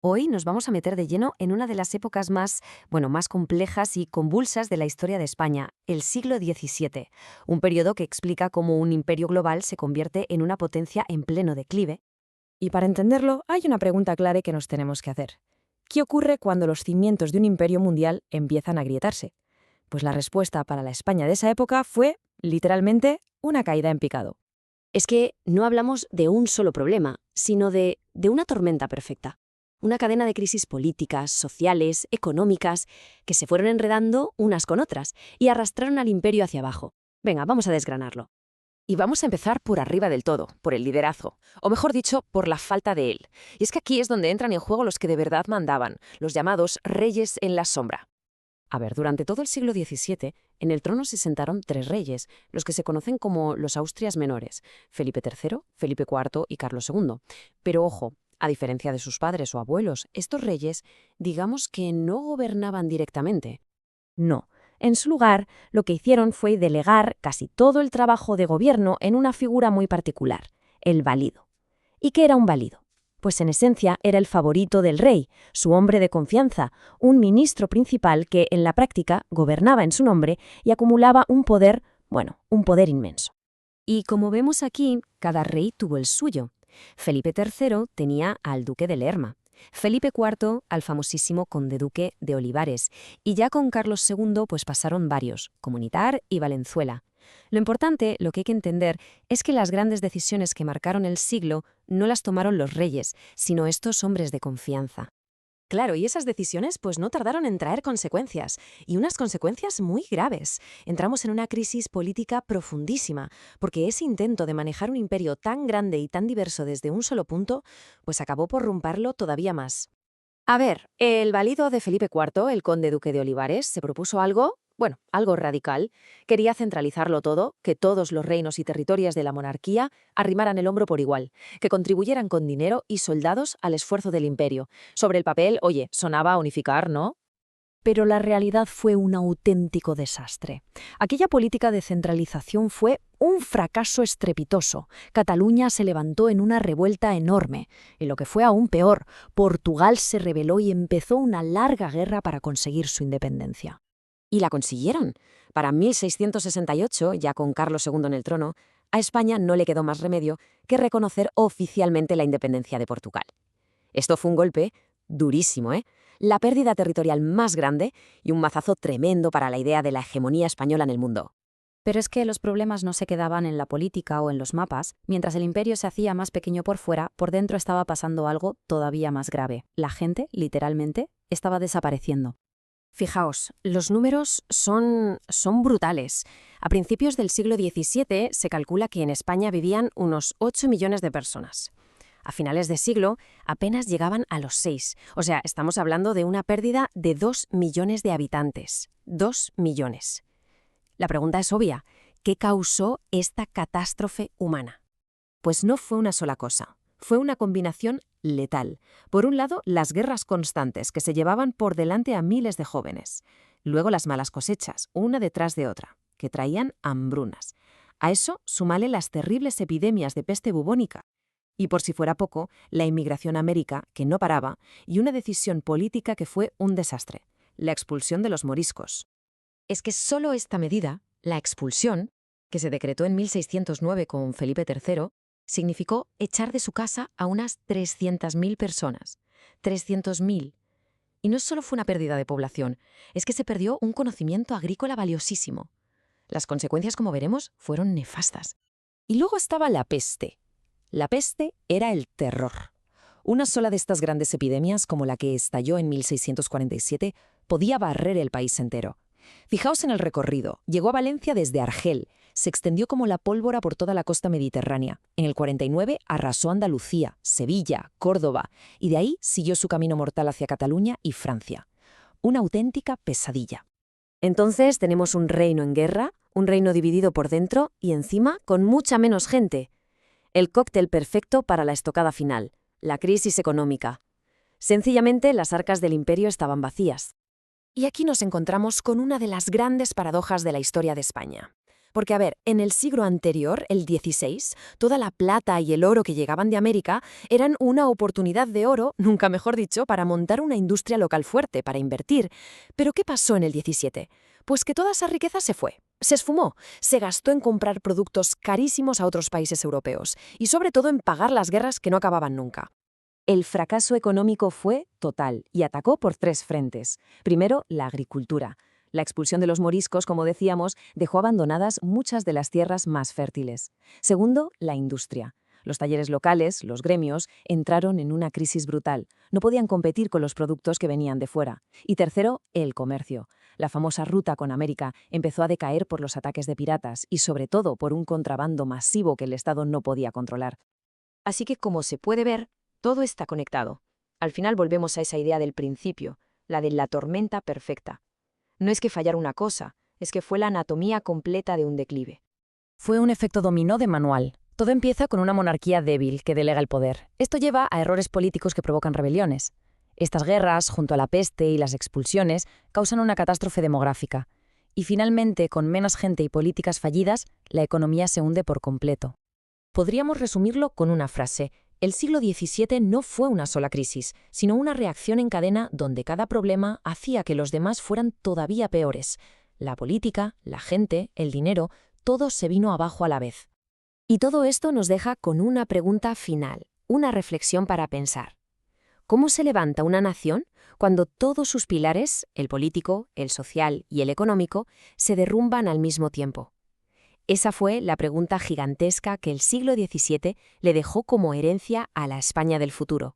Hoy nos vamos a meter de lleno en una de las épocas más complejas y convulsas de la historia de España, el siglo XVII, un periodo que explica cómo un imperio global se convierte en una potencia en pleno declive. Y para entenderlo, hay una pregunta clave que nos tenemos que hacer. ¿Qué ocurre cuando los cimientos de un imperio mundial empiezan a agrietarse? Pues la respuesta para la España de esa época fue, literalmente, una caída en picado. Es que no hablamos de un solo problema, sino de una tormenta perfecta. Una cadena de crisis políticas, sociales, económicas, que se fueron enredando unas con otras y arrastraron al imperio hacia abajo. Venga, vamos a desgranarlo. Y vamos a empezar por arriba del todo, por el liderazgo, o mejor dicho, por la falta de él. Y es que aquí es donde entran en juego los que de verdad mandaban, los llamados reyes en la sombra. A ver, durante todo el siglo XVII, en el trono se sentaron tres reyes, los que se conocen como los Austrias menores, Felipe III, Felipe IV y Carlos II. Pero ojo, a diferencia de sus padres o abuelos, estos reyes, digamos que no gobernaban directamente. No. En su lugar, lo que hicieron fue delegar casi todo el trabajo de gobierno en una figura muy particular, el valido. ¿Y qué era un valido? Pues en esencia era el favorito del rey, su hombre de confianza, un ministro principal que en la práctica gobernaba en su nombre y acumulaba un poder, un poder inmenso. Y como vemos aquí, cada rey tuvo el suyo. Felipe III tenía al duque de Lerma, Felipe IV al famosísimo conde duque de Olivares, y ya con Carlos II pues pasaron varios, Comunitar y Valenzuela. Lo importante, lo que hay que entender, es que las grandes decisiones que marcaron el siglo no las tomaron los reyes, sino estos hombres de confianza. Claro, y esas decisiones pues no tardaron en traer consecuencias, y unas consecuencias muy graves. Entramos en una crisis política profundísima, porque ese intento de manejar un imperio tan grande y tan diverso desde un solo punto, pues acabó por romperlo todavía más. A ver, el valido de Felipe IV, el conde duque de Olivares, se propuso algo radical. Quería centralizarlo todo, que todos los reinos y territorios de la monarquía arrimaran el hombro por igual, que contribuyeran con dinero y soldados al esfuerzo del imperio. Sobre el papel, oye, sonaba a unificar, ¿no? Pero la realidad fue un auténtico desastre. Aquella política de centralización fue un fracaso estrepitoso. Cataluña se levantó en una revuelta enorme. Y lo que fue aún peor, Portugal se rebeló y empezó una larga guerra para conseguir su independencia. Y la consiguieron. Para 1668, ya con Carlos II en el trono, a España no le quedó más remedio que reconocer oficialmente la independencia de Portugal. Esto fue un golpe durísimo, ¿eh? La pérdida territorial más grande y un mazazo tremendo para la idea de la hegemonía española en el mundo. Pero es que los problemas no se quedaban en la política o en los mapas. Mientras el imperio se hacía más pequeño por fuera, por dentro estaba pasando algo todavía más grave. La gente, literalmente, estaba desapareciendo. Fijaos, los números son brutales. A principios del siglo XVII se calcula que en España vivían unos 8 millones de personas. A finales de siglo apenas llegaban a los 6. O sea, estamos hablando de una pérdida de 2 millones de habitantes. 2 millones. La pregunta es obvia. ¿Qué causó esta catástrofe humana? Pues no fue una sola cosa. Fue una combinación letal. Por un lado, las guerras constantes que se llevaban por delante a miles de jóvenes. Luego las malas cosechas, una detrás de otra, que traían hambrunas. A eso súmale las terribles epidemias de peste bubónica. Y por si fuera poco, la inmigración a América, que no paraba, y una decisión política que fue un desastre, la expulsión de los moriscos. Es que solo esta medida, la expulsión, que se decretó en 1609 con Felipe III, significó echar de su casa a unas 300.000 personas. 300.000. Y no solo fue una pérdida de población, es que se perdió un conocimiento agrícola valiosísimo. Las consecuencias, como veremos, fueron nefastas. Y luego estaba la peste. La peste era el terror. Una sola de estas grandes epidemias, como la que estalló en 1647, podía barrer el país entero. Fijaos en el recorrido. Llegó a Valencia desde Argel, se extendió como la pólvora por toda la costa mediterránea. En el 49 arrasó Andalucía, Sevilla, Córdoba, y de ahí siguió su camino mortal hacia Cataluña y Francia. Una auténtica pesadilla. Entonces tenemos un reino en guerra, un reino dividido por dentro y encima con mucha menos gente. El cóctel perfecto para la estocada final, la crisis económica. Sencillamente, las arcas del imperio estaban vacías. Y aquí nos encontramos con una de las grandes paradojas de la historia de España. Porque, a ver, en el siglo anterior, el XVI, toda la plata y el oro que llegaban de América eran una oportunidad de oro, nunca mejor dicho, para montar una industria local fuerte, para invertir. Pero ¿qué pasó en el XVII? Pues que toda esa riqueza se fue, se esfumó, se gastó en comprar productos carísimos a otros países europeos y sobre todo en pagar las guerras que no acababan nunca. El fracaso económico fue total y atacó por 3 frentes. Primero, la agricultura. La expulsión de los moriscos, como decíamos, dejó abandonadas muchas de las tierras más fértiles. Segundo, la industria. Los talleres locales, los gremios, entraron en una crisis brutal. No podían competir con los productos que venían de fuera. Y tercero, el comercio. La famosa ruta con América empezó a decaer por los ataques de piratas y sobre todo por un contrabando masivo que el Estado no podía controlar. Así que, como se puede ver, todo está conectado. Al final volvemos a esa idea del principio, la de la tormenta perfecta. No es que fallara una cosa, es que fue la anatomía completa de un declive. Fue un efecto dominó de manual. Todo empieza con una monarquía débil que delega el poder. Esto lleva a errores políticos que provocan rebeliones. Estas guerras, junto a la peste y las expulsiones, causan una catástrofe demográfica. Y finalmente, con menos gente y políticas fallidas, la economía se hunde por completo. Podríamos resumirlo con una frase. El siglo XVII no fue una sola crisis, sino una reacción en cadena donde cada problema hacía que los demás fueran todavía peores. La política, la gente, el dinero, todo se vino abajo a la vez. Y todo esto nos deja con una pregunta final, una reflexión para pensar. ¿Cómo se levanta una nación cuando todos sus pilares, el político, el social y el económico, se derrumban al mismo tiempo? Esa fue la pregunta gigantesca que el siglo XVII le dejó como herencia a la España del futuro.